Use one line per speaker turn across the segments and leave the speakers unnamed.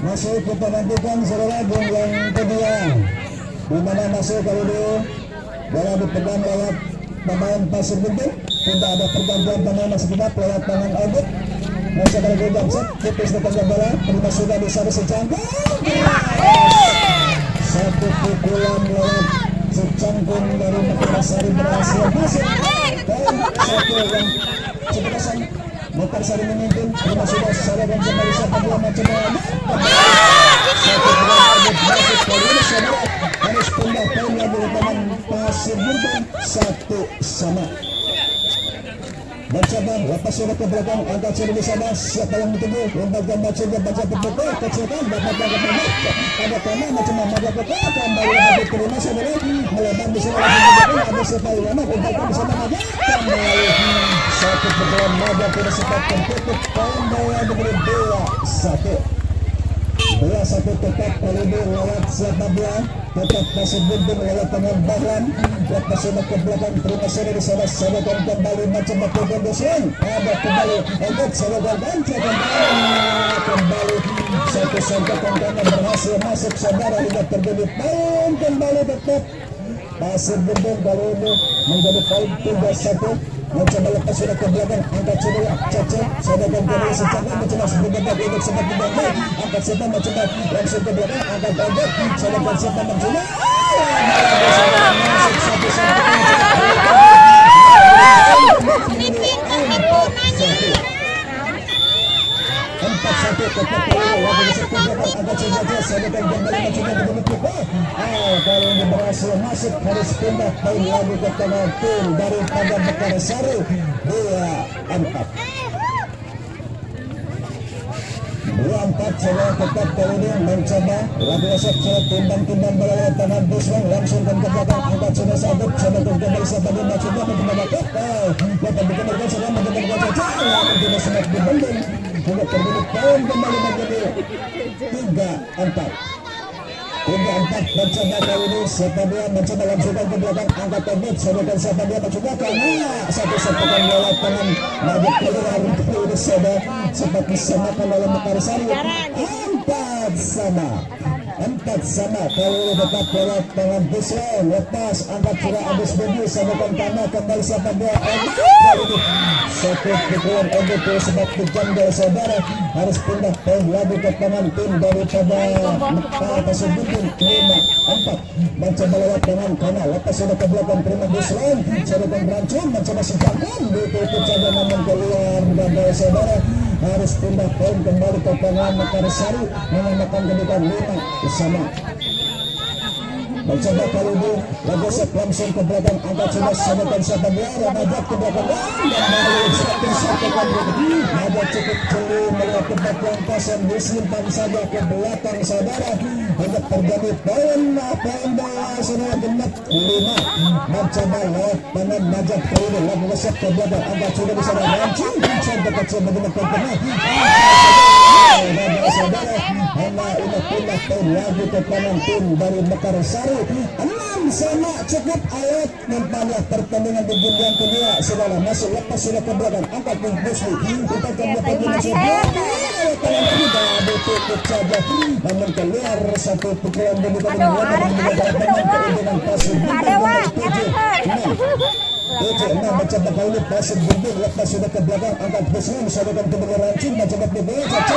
Masih kita nantikan saudara game yang kedua, di mana masih kali ini bola dipegang lewat pemain Pasir Gunting. Tidak ada pergantian pemain, masih kita lewat tangan Albert. Masih kali ini Jamset tipis dekat bola, terima sudah di sana secangkung. Satu pukulan lewat secangkung dari Mekarsari berhasil masuk. Dan satu yang seputasan Mekarsari memimpin, terima sudah saya dan kembali siapa dua macam lagi. Satu bulan Albert masuk kali ini saudara harus pindah poin lagi di tangan Pasir Gunting 1-1. Mencoba lepas sudah ke belakang, angkat sudah di sana. Siapa yang ditunggu? Lembaga macamnya baca terpukul kecilkan dapat jaga pendek. Ada kena macam memakai pukul kembali lagi terima saudara melebar di sana lagi ada sekali lama lembaga di sana lagi kembali satu pukulan maga tidak sempat tertutup kembali diberi 2-1. 2-1 tetap kali ini lewat siapa dia tetap Pasir Gunting lewat tangan Bahlan lepas sana ke belakang terima sana di sana sadarkan kembali macam apa dosen ada kembali untuk sadarkan kembali satu sangkakan karena berhasil masuk saudara hingga terjadi poin kembali tetap Pasir Gunting kali ini menjadi poin 3-1. Mencoba lepas sudah ke belakang angkat sudah Caca sadarkan kembali secara mencoba sebentar untuk sempat dibangun angkat siapa mencoba langsung ke belakang angkat angkat sadarkan siapa mencoba masuk satu empat satu tetap waktu disebutkan angkat saja sadarkan kembali mencoba begitu kalau ini berhasil masuk harus pindah poin lagi ke tangan tim daripada Mekarsari 2-4 saya tetap kali ini mencoba lagi esok saya timbang-timbang bola tangan Buswang langsung ke belakang angkat sudah sabuk sudah kembali sabuk maksudnya mencoba dapat dapat dikembalikan sudah mencoba Caca mencoba semak dibanding hingga terjadi poin kembali menjadi 3-4 mencoba kali ini siapa dia mencoba langsungkan ke belakang angkat tembok sadarkan siapa dia mencoba karena satu sepakan bola tangan Najib keluar untuk ini saudara sempat disamakan oleh Mekarsari 4-4 kali ini tetap bola tangan Buswang lepas angkat sudah habis budi sadarkan karena kembali siapa dia kali ini satu pukulan Ego sebab kejanggal saudara harus pindah poin lagi ke tangan tim daripada Pasir Gunting 5-4 mencoba lewat tangan kanan lepas sudah ke belakang terima Buswang sadarkan berancung mencoba sejakan ditutup saja namun keluar gagal saudara harus pindah poin kembali ke tangan Mekarsari menambahkan kedudukan 5-5 mencoba kali ini Lagosep langsung ke belakang angkat sudah sadarkan siapa dia Najab ke belakang dan baru satu-satukan Najab cukup jeli melihat tempat yang kosong disimpan saja ke belakang saudara untuk terjadi poin bola saudara genap 5 mencoba lewat tangan Najab kali ini Lagosep ke belakang angkat sudah di sana langsung sampai kecil menggunakan tengah saudara hanya ini pindah poin lagi ke tangan tim dari Mekarsari 6 sama cukup alat nampaknya pertandingan di game yang kedua saudara masih lepas sudah ke belakang angkat tim Busli kita akan melakukan sudah ditutup saja namun keluar satu pukulan demi dengan Pasir mencoba kali ini Pasir Gunting lepas sudah ke belakang angkat Busli sadarkan kembali rancung mencoba dibawa Caca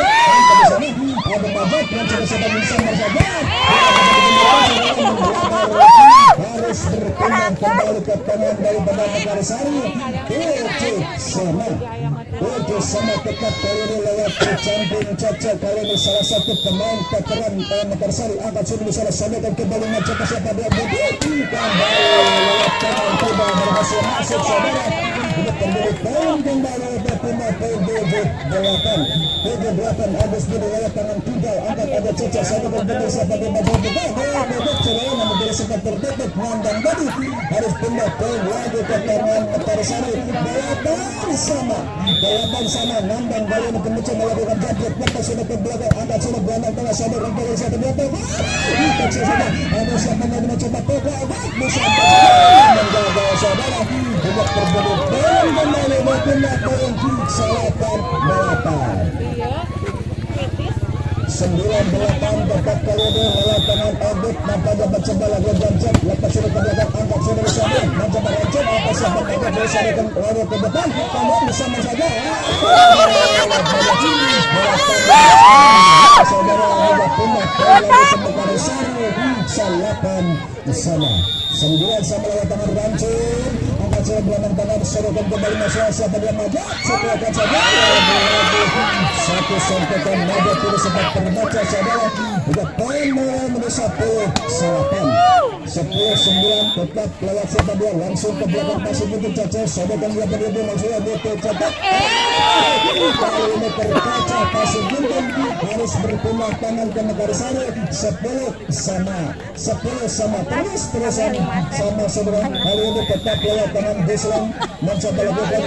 ada Majak yang sudah sedang bisa saja harus berpindah kembali ke tangan daripada Mekarsari 7-sama tetap kali ini lewat camping Caca kali ini salah satu pemain veteran Mekarsari angkat sudah bisa sadarkan kembali mencoba siapa dia kembali lewat tangan tidak berhasil masuk saudara untuk terjadi poin kembali berpindah poin 7-8 Agus Budi lewat tangan Tunggal angkat ada Caca sadarkan kembali siapa dia maju juga bebek saudara namun tidak sempat tertutup Nandang Budi harus pindah poin lagi ke tangan Mekarsari 8 sama Nandang Budi ini kemudian melakukan jablet lepas sudah ke belakang angkat sudah belakang tengah sadarkan kembali siapa dia kecil saja ada siapa yang mencoba pokok bisa menjaga saudara untuk terjadi poin kembali berpindah poin 8-8 9-8 tetap kali ini lewat tangan Edit nampaknya mencoba lagi Janjat lepas sudah ke belakang angkat sudah di sana mencoba Rancet apa siapa nampaknya bisa lari ke depan namun bersama saja saudara sudah pindah lagi ke Mekarsari 8 di sana 9 sama lewat tangan Rancet angkat sudah belakang tangan sorokan kembali masalah siapa dia maju satu akan saja satu sampaikan maju tidak sempat terbaca saudara sudah poin mulai menjadi 10-9 tetap lewat siapa dia langsung ke belakang pasir untuk Caca saudara dia berdiri maksudnya dia tercatat kali ini terkaca pasir gunting harus berpindah tangan ke Mekarsari 10 sama terus-terusan sama saudara kali ini tetap lewat tangan Deslam mencoba lakukan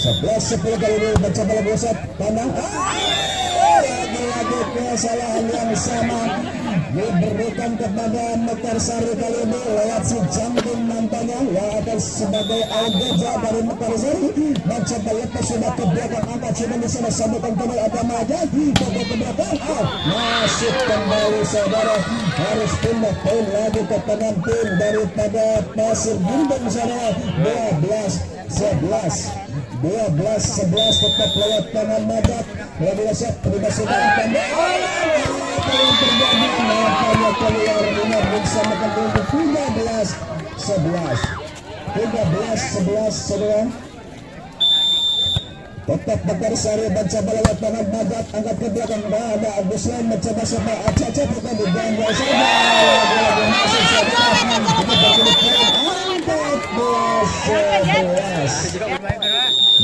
Sebelas 10 kali ini mencoba lakukan pandang lagi-lagi kesalahan yang sama diberikan kepada Mekarsari kali ini lewat si Jambin nampaknya yang akan sebagai Algeja dari Mekarsari mencoba lepas sudah ke belakang angkat sudah di sana sambutkan kembali ada Maja ke belakang masuk kembali saudara harus pindah poin lagi ke tangan tim daripada Pasir Gunting saudara 12-11 tetap lewat tangan Majak lebih siap terima sudah apa yang terjadi nampaknya keluar dengan bersama kembali 13-11 saudara tetap Mekarsari mencoba lewat tangan Majak angkat ke belakang ada Aguslan mencoba sama Caca bukan di ganggu saja lagi masuk saudara ini berkulit poin 14-11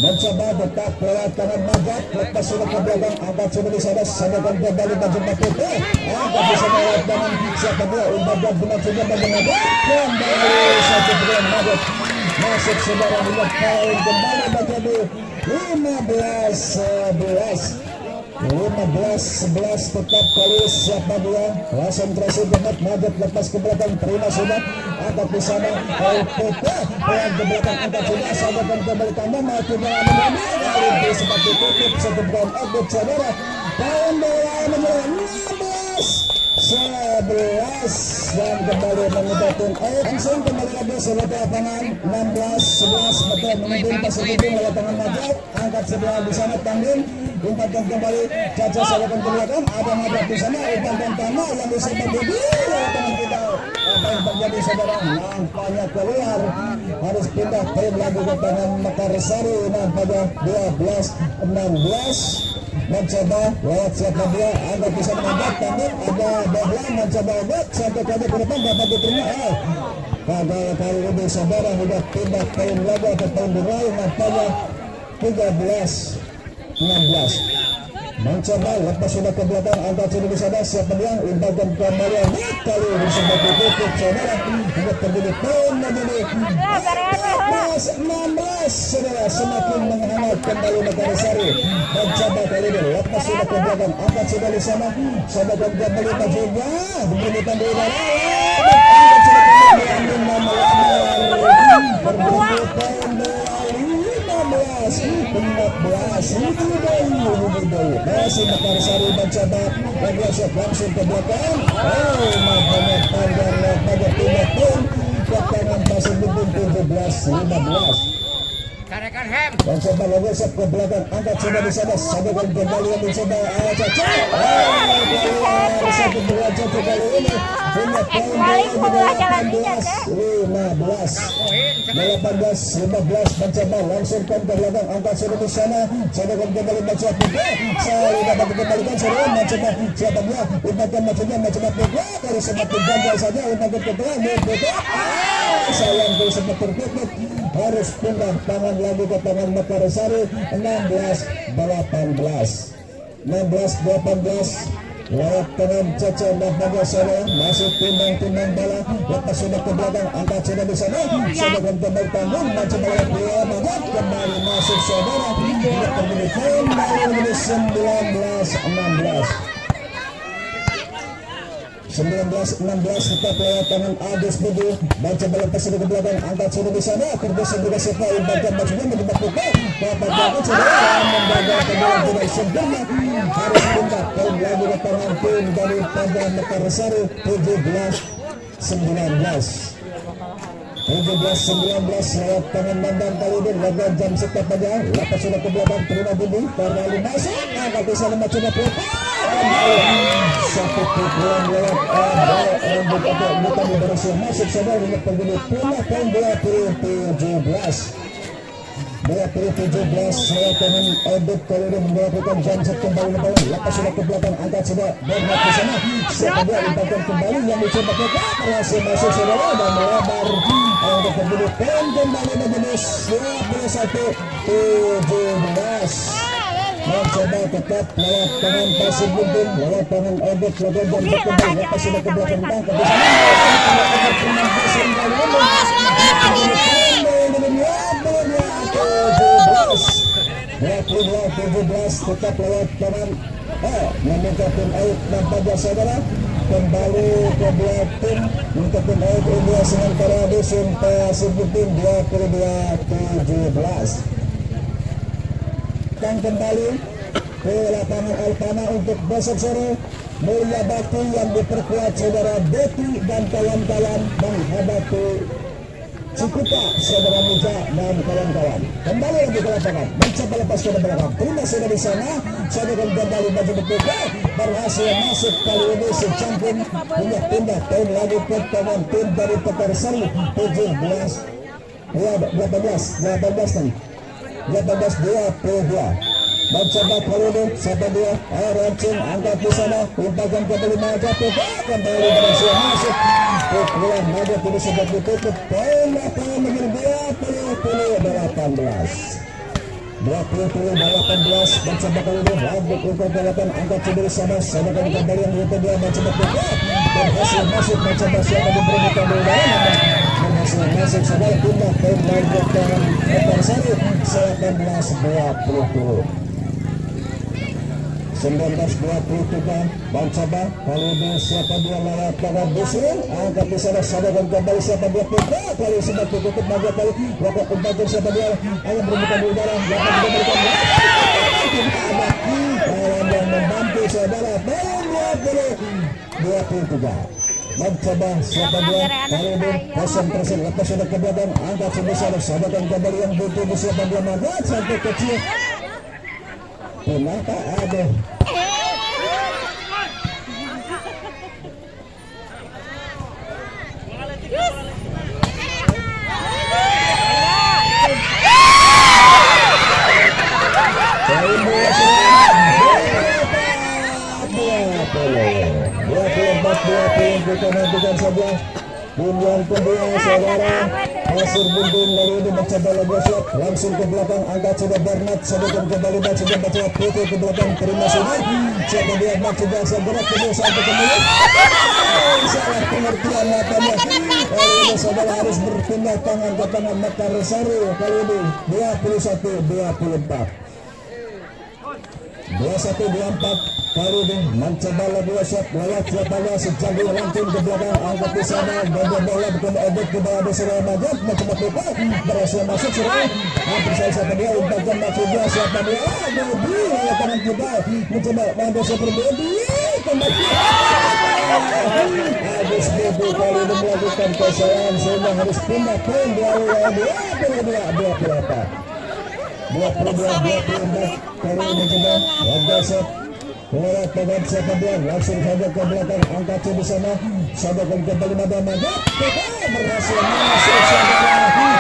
mencoba tetap lewat tangan Majak lepas sudah ke belakang angkat sudah di sana sadakan kembali mencoba putih angkat bisa lewat tangan siapa dia Umbagad mencoba mencoba kembali satu bulan Majak masuk saudara lihat poin kembali menjadi 15-11 tetap kali siapa dia konsentrasi banget Majak lepas ke belakang terima sudah angkat di sana putih pelan ke belakang angkat sudah sadakan kembali tambah maju dalam kali seperti tutup satu bulan Edit saudara poin bola menjadi 11 dan kembali mengikutin langsung kembali lagi sebagai lapangan 16-11 betul memimpin Pasir Gunting lewat tangan Majak angkat sebelah di sana tanggung umpatkan kembali Caca sadakan ke belakang ada Majak di sana umpatkan tanah yang bisa berdiri lewat tangan kita apa yang terjadi saudara nampaknya keluar harus pindah tim lagi ke tangan Mekarsari nampaknya 12-16 mencoba lewat siapa dia angkat bisa menembak tanggung ada Dahlan mencoba obat sampai kali ke depan dapat diterima pada kali ini saudara sudah pindah poin lagi atau poin diraih nampaknya 13-16 mencoba lepas sudah ke belakang angkat sudah di sana siapa dia umpatkan kembali kali ini sebagai tutup saudara sudah terjadi poin menjadi 16 saudara semakin menghangat kembali Mekarsari mencoba kali ini lepas sudah ke belakang angkat sudah di sana sadakan kembali majunya begini pandai angkat sudah kembali angin berbunyi poin 15 masih Mekarsari mencoba Ragyasep langsung ke belakang nampaknya panjang nampaknya pindah pun ke tangan Pasir Gunting 17-15 mencoba Ragyasep ke belakang angkat sudah di sana sadakan kembali yang mencoba Caca satu derajat kali ini punya poin 18-15 mencoba langsung ke belakang angkat sudah di sana sadakan kembali mencoba pukul saya dapat dikembalikan sudah mencoba siapa dia umpatkan maksudnya mencoba pukul dari semakin gagal saja umpatkan ke tengah sayang dari sempat tertutup harus pindah tangan lagi ke tangan Mekarsari 16-18 lewat tangan Caca dan Bagasana masih timbang bola lepas sudah ke belakang angkat sudah di sana sudah kembali tanggung mencoba lewat bola Majak kembali masuk saudara tidak terjadi kembali menjadi 19-16 19-16 tetap lewat tangan Agus Budi. Baca bola tersebut ke belakang, angkat sudah di sana. Kerja sebagai sepa bagian bajunya menjebak pukul. Dapat jalan sudah membagai kedua tidak sempurna. Harus pindah poin lagi ke tangan tim daripada Mekarsari 17-19. 17-19 lewat tangan Mandang kali ini laga jam sekat pada lepas sudah ke belakang terima Budi karena masuk angkat bisa coba pelopor satu pukulan lewat rambut atau bukan berhasil masuk saudara dengan pengguna punah poin 20-17 lewat tangan Edit kali ini melakukan jam set kembali lepas sudah ke belakang angkat sudah Bernard di sana siapa dia limpahkan kembali yang dicoba ke berhasil masuk saudara dan melebar untuk pengguna poin kembali menjadi 21-17 mencoba tetap lewat tangan Pasir Buntung lewat tangan Edit lewat jam set kembali lepas sudah ke belakang tangkap di sana 22-17 tetap lewat tangan meminta tim Aik dan pada saudara kembali ke dua tim untuk tim Aik India sementara dusun Pasir Buntung 22-17 dan kembali ke lapangan Alpana untuk besok sore Mulia Bakti yang diperkuat saudara Beti dan kawan-kawan menghadapi Cikupa saudara Muja dan kawan-kawan kembali lagi ke lapangan mencoba lepas ke belakang terima sudah di sana saudara kembali baju betul berhasil masuk kali ini secangkir punya pindah poin lagi ke tangan tim dari Pekarsari 18-22 mencoba kali ini siapa dia Rancing angkat di sana limpahkan ke belima jatuh kembali berhasil masuk pukulan naga kini sudah ditutup poin menjadi 20-18 mencoba kali ini lanjut untuk kelihatan angkat sendiri sana sedangkan kembali yang itu dia mencoba pukul berhasil masuk mencoba siapa diberikan di udara berhasil masuk saudara pindah poin lanjut dengan Pekarsari 19-20 19-23 mencoba kali ini siapa dia lewat tangan Busin angkat di sana sadarkan kembali siapa dia pukul kali sudah tutup naga kali waktu pembantu siapa dia akan berbuka di udara dapat diberikan kawan yang membantu saudara 23 mencoba siapa dia kali ini konsentrasi lepas sudah ke belakang angkat sebesar sadarkan kembali yang butuh siapa dia magat sampai kecil kenapa ada kita nantikan saja Bunyian kedua saudara Pasir Buntung lalu ini mencoba lagi shot langsung ke belakang angkat sudah Bernard sedangkan kembali dan sudah baca pukul ke belakang terima sudah siapa dia Mak sudah segera kedua sampai kemudian salah pengertian matanya kali ini saudara harus berpindah tangan ke tangan Mekarsari kali ini 21-24 kali ini mencoba lagi shot lewat siapanya sejauh langsung ke belakang angkat di sana dan bola bukan Edit ke bawah di Suraya Majid mencoba pukul berhasil masuk Suraya hampir saya siapa dia umpatkan maksudnya siapa dia Budi lewat tangan kita mencoba ada seperti Budi kembali Agus Budi kali ini melakukan kesalahan sehingga harus pindah poin 22-24 kali ini mencoba warga shot lewat tangan siapa dia langsung saja ke belakang angkat di sana sadarkan kembali Madama berhasil masuk saudara